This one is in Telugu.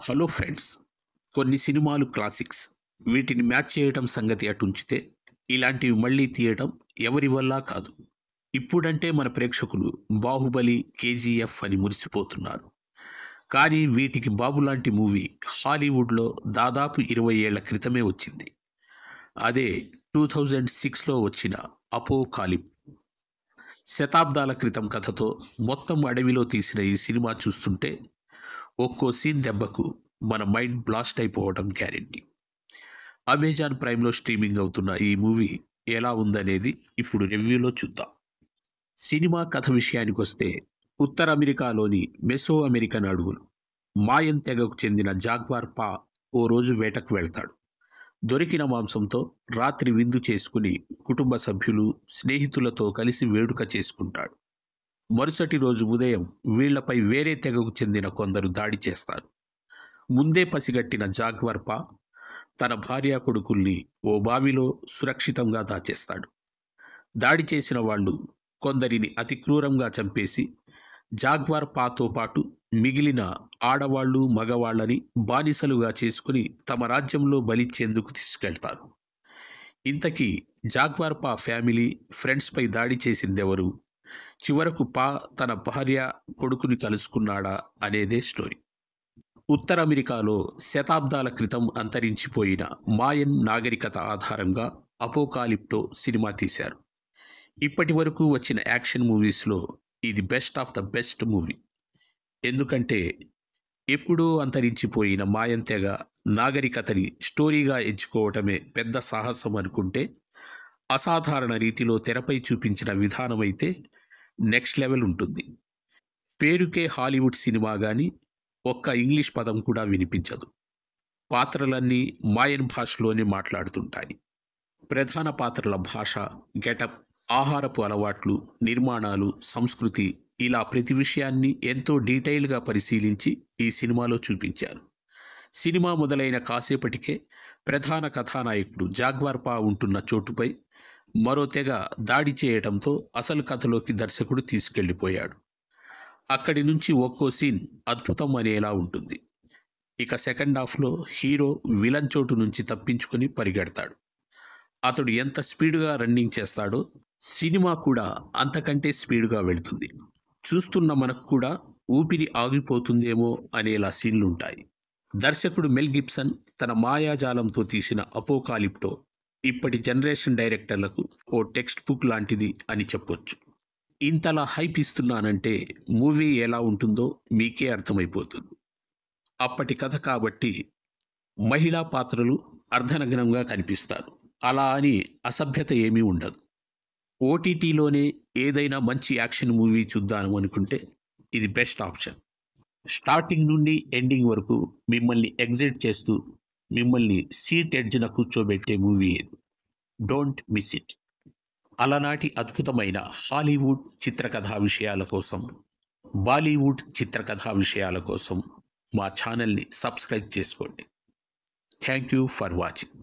Hello friends. కొన్ని సినిమాలు క్లాసిక్స్. వీటిని మ్యాచ్ చేయటం సంగతి అటుంచితే, ఇలాంటివి మళ్ళీ తీయటం ఎవరి వల్ల కాదు. ఇప్పుడంటే మన ప్రేక్షకులు 'బాహుబలి', 'కేజీఎఫ్' అని మురిసిపోతున్నారు. కానీ వీటికి 'బాబు' లాంటి మూవీ హాలీవుడ్‌లో దాదాపు 20 ఏళ్ల క్రితమే వచ్చింది. అదే 2006లో వచ్చిన 'అపోకాలిప్'. శతాబ్దాల క్రితం కథతో మొత్తం అడవిలో తీసిన ఈ సినిమా చూస్తుంటే ఒక్కో సీన్ దెబ్బకు మన మైండ్ బ్లాస్ట్ అయిపోవడం గ్యారెంటీ. అమెజాన్ ప్రైమ్లో స్ట్రీమింగ్ అవుతున్న ఈ మూవీ ఎలా ఉందనేది ఇప్పుడు రివ్యూలో చూద్దాం. సినిమా కథ విషయానికొస్తే, ఉత్తర అమెరికాలోని మెసో అమెరికన్ అడవులు మాయన్ తెగకు చెందిన జాగ్వార్ పా ఓ రోజు వేటకు వెళ్తాడు. దొరికిన మాంసంతో రాత్రి విందు చేసుకుని కుటుంబ సభ్యులు, స్నేహితులతో కలిసి వేడుక చేసుకుంటాడు. మరుసటి రోజు ఉదయం వీళ్లపై వేరే తెగకు చెందిన కొందరు దాడి చేస్తారు. ముందే పసిగట్టిన జాగ్వార్ పా తన భార్య కొడుకుల్ని ఓ బావిలో సురక్షితంగా దాచేస్తాడు. దాడి చేసిన వాళ్ళు కొందరిని అతి క్రూరంగా చంపేసి జాగ్వార్ పాతో పాటు మిగిలిన ఆడవాళ్లు, మగవాళ్లని బానిసలుగా చేసుకుని తమ రాజ్యంలో బలిచ్చేందుకు తీసుకెళ్తారు. ఇంతకీ జాగ్వార్ పా ఫ్యామిలీ, ఫ్రెండ్స్పై దాడి చేసిందెవరు? చివరకు పా తన భార్య, కొడుకుని కలుసుకున్నాడా అనేదే స్టోరీ. ఉత్తర అమెరికాలో శతాబ్దాల క్రితం అంతరించిపోయిన మాయన్ నాగరికత ఆధారంగా అపోకాలిప్టో సినిమా తీశారు. ఇప్పటి వరకు వచ్చిన యాక్షన్ మూవీస్లో ఇది best of the best movie. ఎందుకంటే ఎప్పుడూ అంతరించిపోయిన మాయన్ తెగ నాగరికతని స్టోరీగా ఎంచుకోవటమే పెద్ద సాహసం అనుకుంటే, అసాధారణ రీతిలో తెరపై చూపించిన విధానమైతే నెక్స్ట్ లెవెల్ ఉంటుంది. పేరుకే హాలీవుడ్ సినిమా గాని ఒక్క ఇంగ్లీష్ పదం కూడా వినిపించదు. పాత్రలన్నీ మాయన్ భాషలోనే మాట్లాడుతుంటాయి. ప్రధాన పాత్రల భాష, గెటప్, ఆహారపు అలవాట్లు, నిర్మాణాలు, సంస్కృతి ఇలా ప్రతి విషయాన్ని ఎంతో డీటెయిల్గా పరిశీలించి ఈ సినిమాలో చూపించారు. సినిమా మొదలైన కాసేపటికే ప్రధాన కథానాయకుడు జాగ్వార్ పా ఉంటున్న చోటుపై మరో తెగ దాడి చేయటంతో అసలు కథలోకి దర్శకుడు తీసుకెళ్లిపోయాడు. అక్కడి నుంచి ఒక్కో సీన్ అద్భుతం అనేలా ఉంటుంది. ఇక సెకండ్ హాఫ్లో హీరో విలన్ చోటు నుంచి తప్పించుకొని పరిగెడతాడు. అతడు ఎంత స్పీడ్గా రన్నింగ్ చేస్తాడో సినిమా కూడా అంతకంటే స్పీడ్గా వెళుతుంది. చూస్తున్న మనకు కూడా ఊపిరి ఆగిపోతుందేమో అనేలా సీన్లుంటాయి. దర్శకుడు మెల్ గిబ్సన్ తన మాయాజాలంతో తీసిన అపోకాలిప్టో ఇప్పటి జనరేషన్ డైరెక్టర్లకు ఓ టెక్స్ట్ బుక్ లాంటిది అని చెప్పొచ్చు. ఇంతలా హైప్ ఇస్తున్నానంటే మూవీ ఎలా ఉంటుందో మీకే అర్థమైపోతుంది. అప్పటి కథ కాబట్టి మహిళా పాత్రలు అర్ధనగ్నంగా కనిపిస్తారు. అలా అని అసభ్యత ఏమీ ఉండదు. ఓటీటీలోనే ఏదైనా మంచి యాక్షన్ మూవీ చూద్దాము అనుకుంటే ఇది బెస్ట్ ఆప్షన్. స్టార్టింగ్ నుండి ఎండింగ్ వరకు మిమ్మల్ని ఎగ్జైట్ చేస్తూ మిమ్మల్ని సీట్ ఎడ్జ్న కూర్చోబెట్టే మూవీ ఇది. Don't miss it. అలనాటి అద్భుతమైన హాలీవుడ్ చిత్రకథా విషయాల కోసం, బాలీవుడ్ చిత్రకథా విషయాల కోసం మా ఛానల్ని సబ్స్క్రైబ్ చేసుకోండి. Thank you for watching.